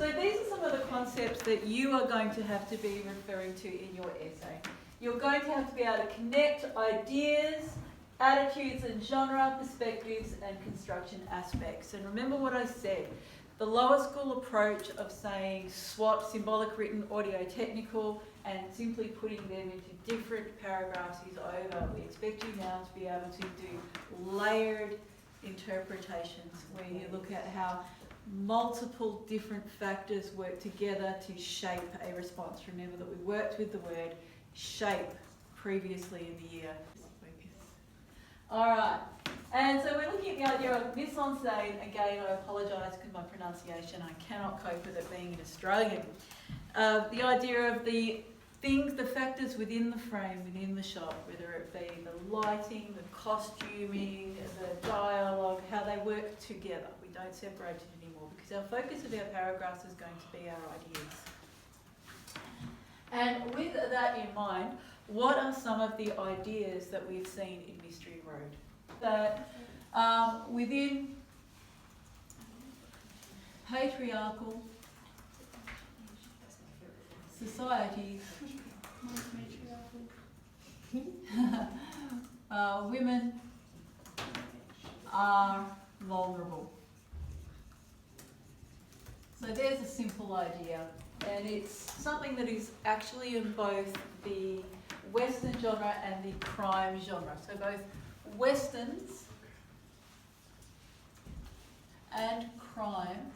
So these are some of the concepts that you are going to have to be referring to in your essay. You're going to have to be able to connect ideas, attitudes and genre, perspectives and construction aspects. And remember what I said, the lower school approach of saying SWOT, symbolic, written, audio, technical, and simply putting them into different paragraphs is over. We expect you now to be able to do layered interpretations where you look at how multiple different factors work together to shape a response. Remember that we worked with the word shape previously in the year. Alright, and so we're looking at the idea of mise en scène. Again, I apologise because my pronunciation, I cannot cope with it being an Australian. The idea of the things, the factors within the frame, within the shot, whether it be the lighting, the costuming, the dialogue, how they work together. We don't separate it anymore because our focus of our paragraphs is going to be our ideas. And with that in mind, what are some of the ideas that we've seen in Mystery Road? That within patriarchal societies, women are vulnerable. So there's a simple idea, and it's something that is actually in both the Western genre and the crime genre. So both Westerns and crime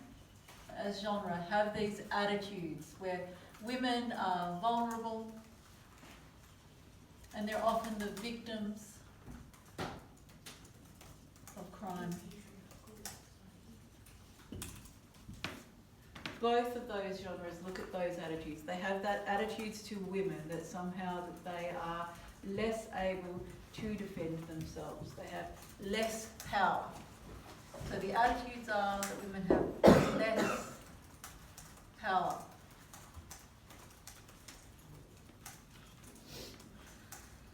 as genre have these attitudes where women are vulnerable and they're often the victims of crime. Both of those genres look at those attitudes. They have that attitudes to women that somehow that they are less able to defend themselves. They have less power. So the attitudes are that women have less power.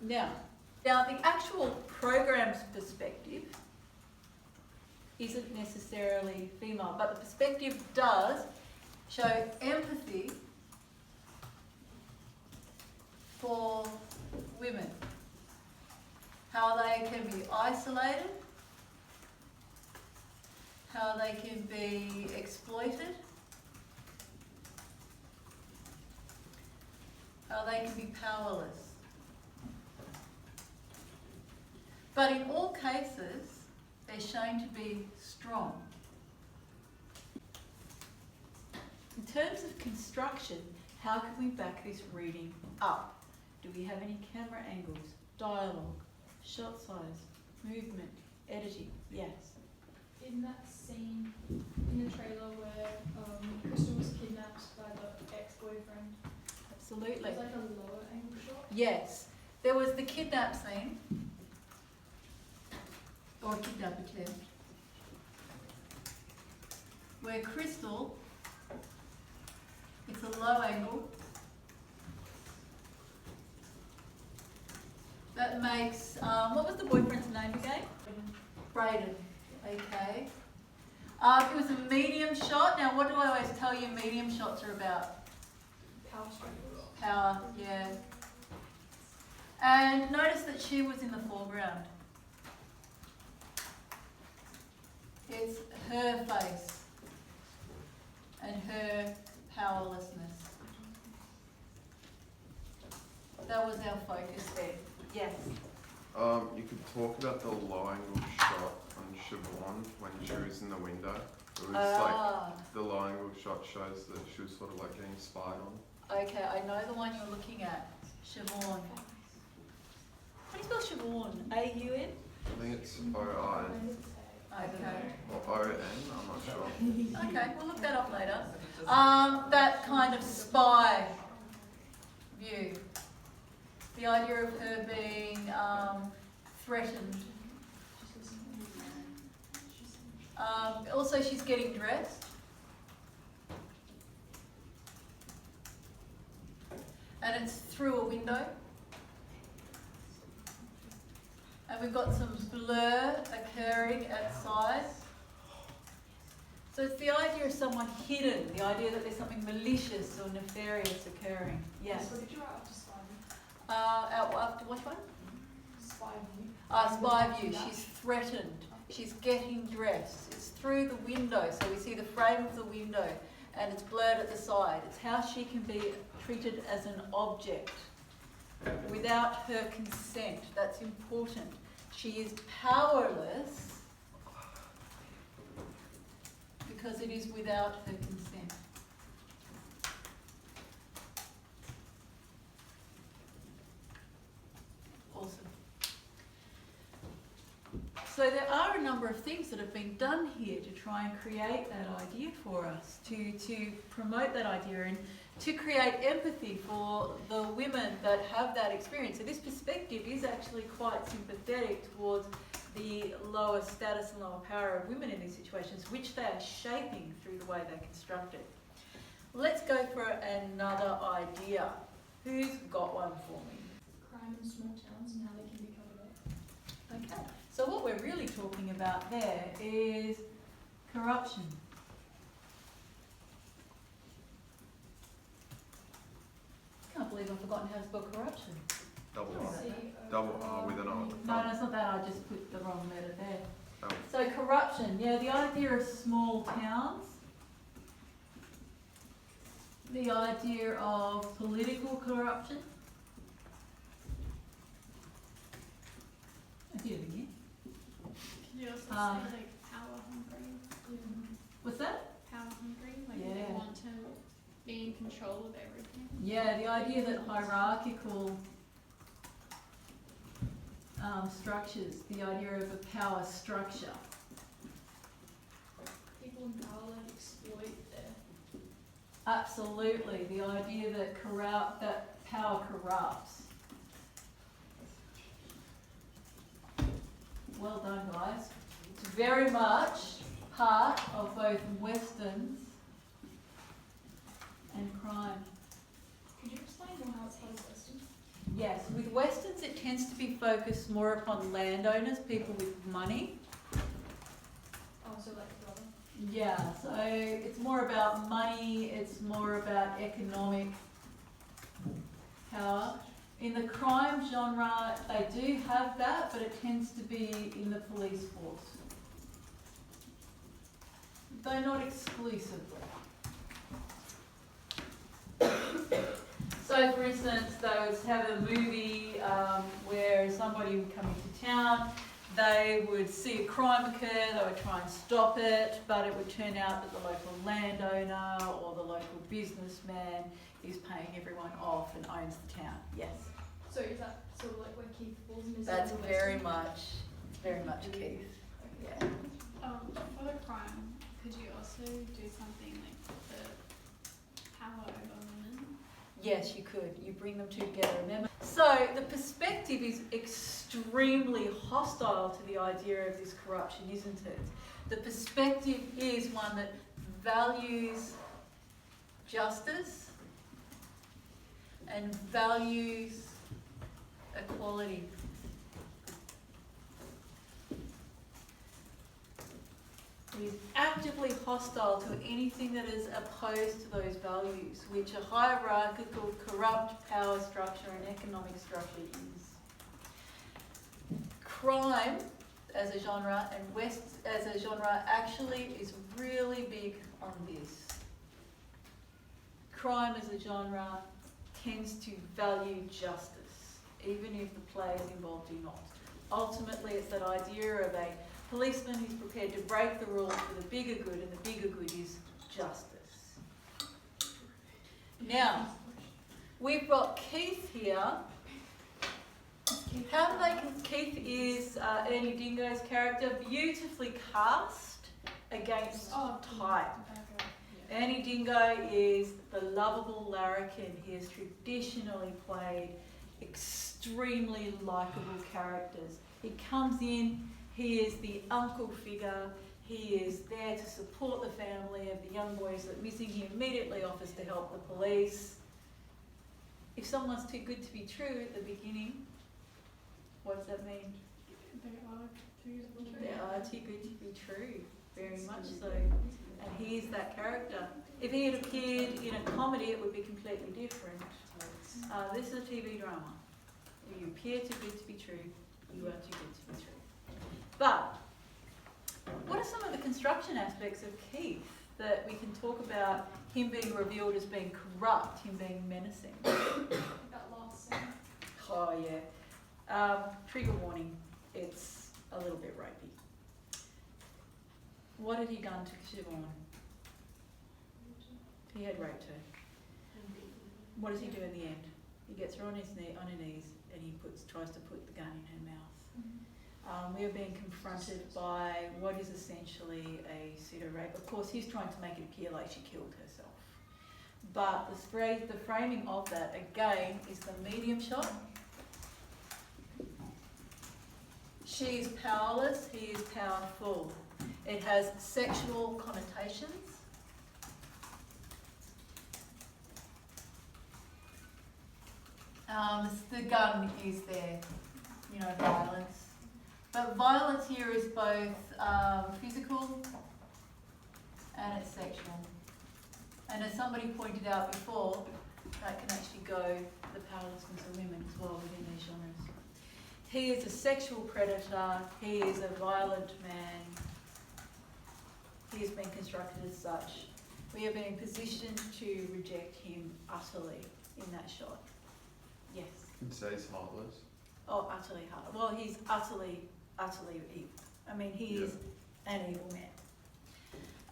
Now the actual program's perspective isn't necessarily female, but the perspective does show empathy for women, how they can be isolated, how they can be exploited, how they can be powerless. But in all cases, they're shown to be strong. In terms of construction, how can we back this reading up? Do we have any camera angles, dialogue, shot size, movement, editing? Yes. In that scene in the trailer where Crystal was kidnapped by the ex-boyfriend, Absolutely. it was like a lower angle shot. Yes. There was the kidnap scene, or kidnap attempt, where Crystal, it's a low angle, that makes, what was the boyfriend's name again? Braden. Okay. It was a medium shot. Now what do I always tell you medium shots are about? Power struggles. Power, yeah. And notice that she was in the foreground. It's her face and her powerlessness. That was our focus there. Yes. You could talk about the low angle shot on Siobhan when she was in the window. It was like the low angle shot shows that she was sort of like getting spied on. Okay, I know the one you're looking at. Siobhan. How do you spell Siobhan? A-U-N? I think it's O-I Okay. or O-N, I'm not sure. Okay, we'll look that up later. That kind of spy view. The idea of her being threatened. Also, she's getting dressed. And it's through a window. And we've got some blur occurring at sides. So it's the idea of someone hidden, the idea that there's something malicious or nefarious occurring. Yes. So did you write after spy view? After which one? Spy view. Spy view. She's threatened. She's getting dressed. It's through the window, so we see the frame of the window, and it's blurred at the side. It's how she can be treated as an object without her consent. That's important. She is powerless because it is without her consent. Awesome. So there are a number of things that have been done here to try and create that idea for us, to promote that idea and to create empathy for the women that have that experience. So this perspective is actually quite sympathetic towards the lower status and lower power of women in these situations, which they are shaping through the way they're constructed. Let's go for another idea. Who's got one for me? Crime in small towns and how they can be covered up. Okay, so what we're really talking about there is corruption. I can't believe I've forgotten how to spell corruption. Double Oh, R. C-O-R- Double R with an R at the No, front. no, it's not that, I just put the wrong letter there. Oh. So corruption, yeah, the idea of small towns, the idea of political corruption. I did it again. Could you also Um, say like power hungry? What's that? Power hungry? Like Yeah. they want to be in control of everything? Yeah, the idea that hierarchical structures, the idea of a power structure. People in power that exploit their. Absolutely, the idea that power corrupts. Well done, guys. It's very much part of both westerns and crime. Could you explain more how it's part of Western? Yes, with westerns it tends to be focused more upon landowners, people with money. Oh, so like a brother. Yeah, so it's more about money, it's more about economic power. In the crime genre, they do have that, but it tends to be in the police force. Though not exclusively. So for instance, they would have a movie where somebody would come into town, they would see a crime occur, they would try and stop it, but it would turn out that the local landowner or the local businessman is paying everyone off and owns the town. Yes, So is that sort of like where Keith falls in? Is that's that in very Western? much Keith. Yeah. For the crime, could you also do something like the power over women? Yes, you could. You bring them two together. Remember? So the perspective is extremely hostile to the idea of this corruption, isn't it? The perspective is one that values justice and values equality. It is actively hostile to anything that is opposed to those values, which a hierarchical, corrupt power structure and economic structure is. Crime as a genre and West as a genre actually is really big on this. Crime as a genre tends to value justice, even if the players involved do not. Ultimately, it's that idea of a policeman who's prepared to break the rules for the bigger good, and the bigger good is justice. Now, we've got Keith here. How do they? Keith is Ernie Dingo's character, beautifully cast against type. Ernie Dingo is the lovable larrikin. He has traditionally played extremely likeable characters. He comes in, he is the uncle figure, he is there to support the family of the young boys that are missing. He immediately offers to help the police. If someone's too good to be true at the beginning, what does that mean? They are too good to be true. They are too good to be true, very much so. and he is that character. If he had appeared in a comedy, it would be completely different. This is a TV drama. If you appear too good to be true, you are too good to be true. But what are some of the construction aspects of Keith that we can talk about him being revealed as being corrupt, him being menacing? That last scene. Oh yeah. Trigger warning, it's a little bit rapey. What had he done to Siobhan? He had raped her. What does he do in the end? He gets her on her knees and he tries to put the gun in her mouth. We are being confronted by what is essentially a pseudo-rape. Of course, he's trying to make it appear like she killed herself. But the framing of that, again, is the medium shot. She is powerless, he is powerful. It has sexual connotations. The gun is there, you know, violence. But violence here is both physical and it's sexual. And as somebody pointed out before, that can actually go the powerlessness of women as well within these genres. He is a sexual predator, he is a violent man, he has been constructed as such. We are being positioned to reject him utterly in that shot. Yes. You'd say he's heartless. Oh, utterly heartless. Well, he's utterly evil. I mean, he is an evil man.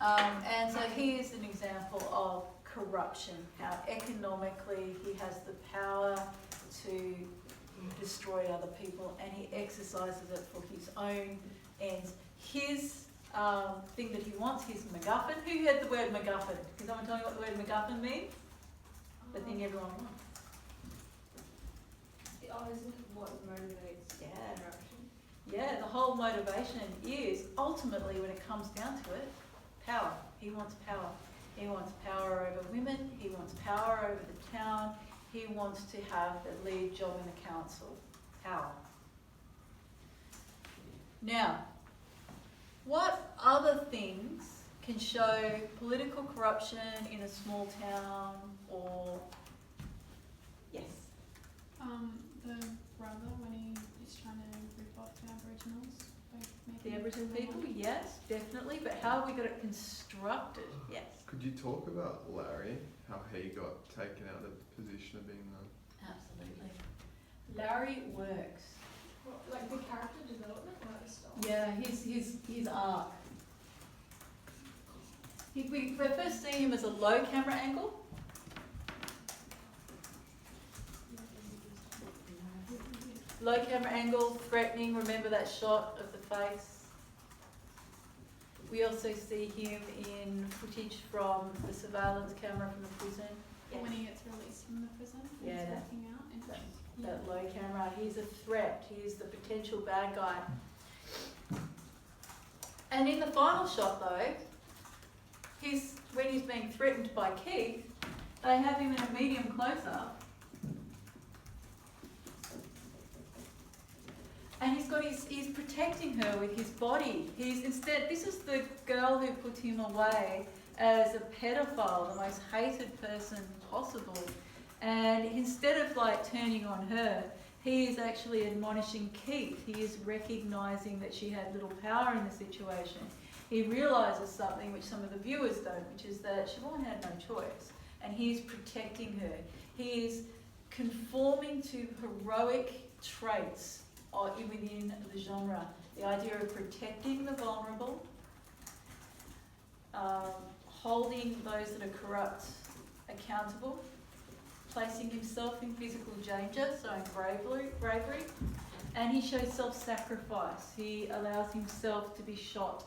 And so he is an example of corruption, how economically he has the power to destroy other people and he exercises it for his own ends. His thing that he wants, his MacGuffin. Who had the word MacGuffin? Can someone tell me what the word MacGuffin means? The thing everyone wants. Isn't it what motivates corruption? Yeah, the whole motivation is ultimately, when it comes down to it, power. He wants power. He wants power over women. He wants power over the town. He wants to have the lead job in the council. Power. Now, what other things can show political corruption in a small town or... Yes? The brother when he is trying to rip off the Aboriginals. The Aboriginal people? Yes, definitely. But how have we got it constructed? Yes. Could you talk about Larry, how he got taken out of the position of being the... Absolutely. Larry works. What, like the character development, like the style? Yeah, his arc. We first see him as a low camera angle. Low camera angle, threatening. Remember that shot of the face? We also see him in footage from the surveillance camera from the prison. When he gets released from the prison, Yeah, he's that- walking out and That low camera, he's a threat, he is the potential bad guy. And in the final shot though, when he's being threatened by Keith, they have him in a medium close-up. And he's protecting her with his body. This is the girl who put him away as a pedophile, the most hated person possible. And instead of like turning on her, he is actually admonishing Keith. He is recognising that she had little power in the situation. He realises something which some of the viewers don't, which is that Siobhan had no choice. And he is protecting her. He is conforming to heroic traits within the genre. The idea of protecting the vulnerable, holding those that are corrupt accountable, placing himself in physical danger, showing bravery, and he shows self-sacrifice. He allows himself to be shot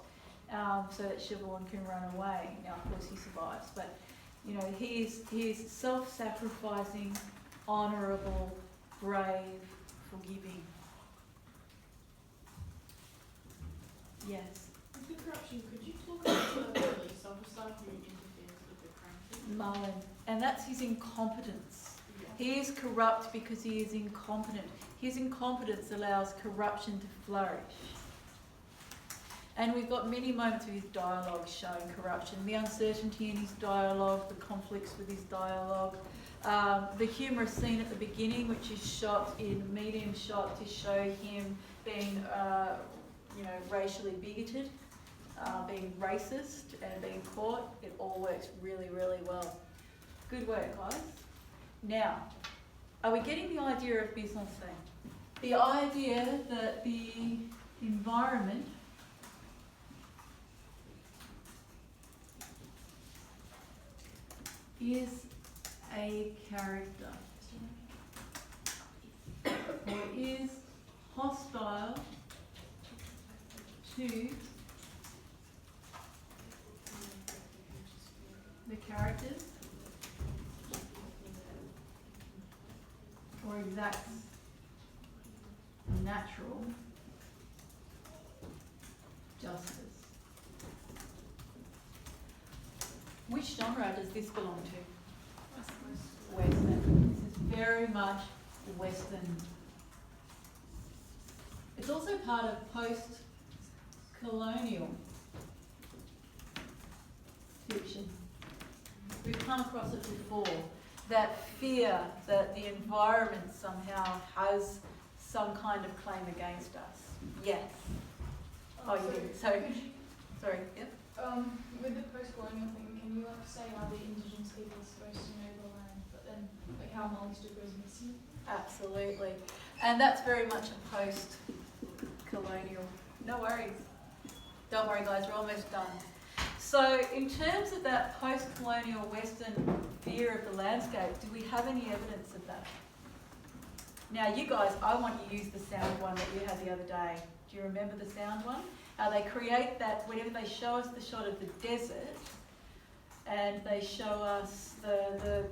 so that Siobhan can run away. Now, of course, he survives, but you know, he is self-sacrificing, honourable, brave, forgiving. Yes. With the corruption, could you talk about the police officer who interferes with the crime? Mullen. And that's his incompetence. Yeah. He is corrupt because he is incompetent. His incompetence allows corruption to flourish. And we've got many moments of his dialogue showing corruption, the uncertainty in his dialogue, the conflicts with his dialogue, the humorous scene at the beginning, which is shot in medium shot to show him being, racially bigoted, being racist and being caught. It all works really, really well. Good work, guys. Now, are we getting the idea of mise-en-scène? The idea that the environment is a character or is hostile to the characters or exacts natural justice. Which genre does this belong to? Western. This is very much Western. It's also part of post-colonial fiction. We've come across it before. That fear that the environment somehow has some kind of claim against us. Yes. Oh, you did. So, sorry. Yep. With the post-colonial thing, can you say how the indigenous people are supposed to know the land, but then how Mollystook goes missing? Absolutely. And that's very much a post-colonial. No worries. Don't worry, guys, we're almost done. So in terms of that post-colonial Western fear of the landscape, do we have any evidence of that? Now you guys, I want you to use the sound one that you had the other day. Do you remember the sound one? How they create that, whenever they show us the shot of the desert, and they show us the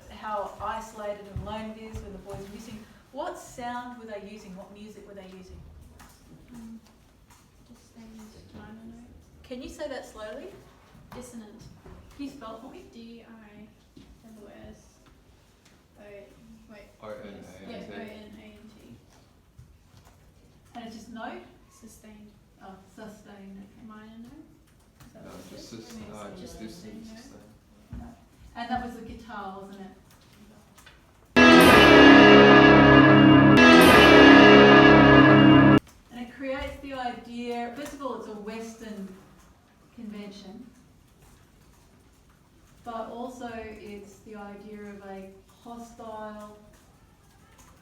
how isolated and lone it is when the boy's missing. What sound were they using? What music were they using? Just minor notes. Can you say that slowly? Dissonant. Can you spell it for me? D-I-S-S-O. Wait. O-N-A-N-T. Yes, O-N-A-N-T. And it's just note? Sustained. Oh, sustain. Okay. Minor note. Is that No, what it just is? this, Maybe it's just just this. sustained note. And that was the guitar, wasn't it? And it creates the idea, first of all, it's a Western convention, but also it's the idea of a hostile,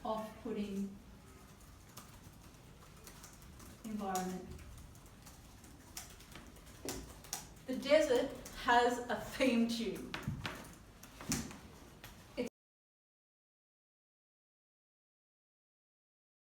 off-putting environment. The desert has a theme tune.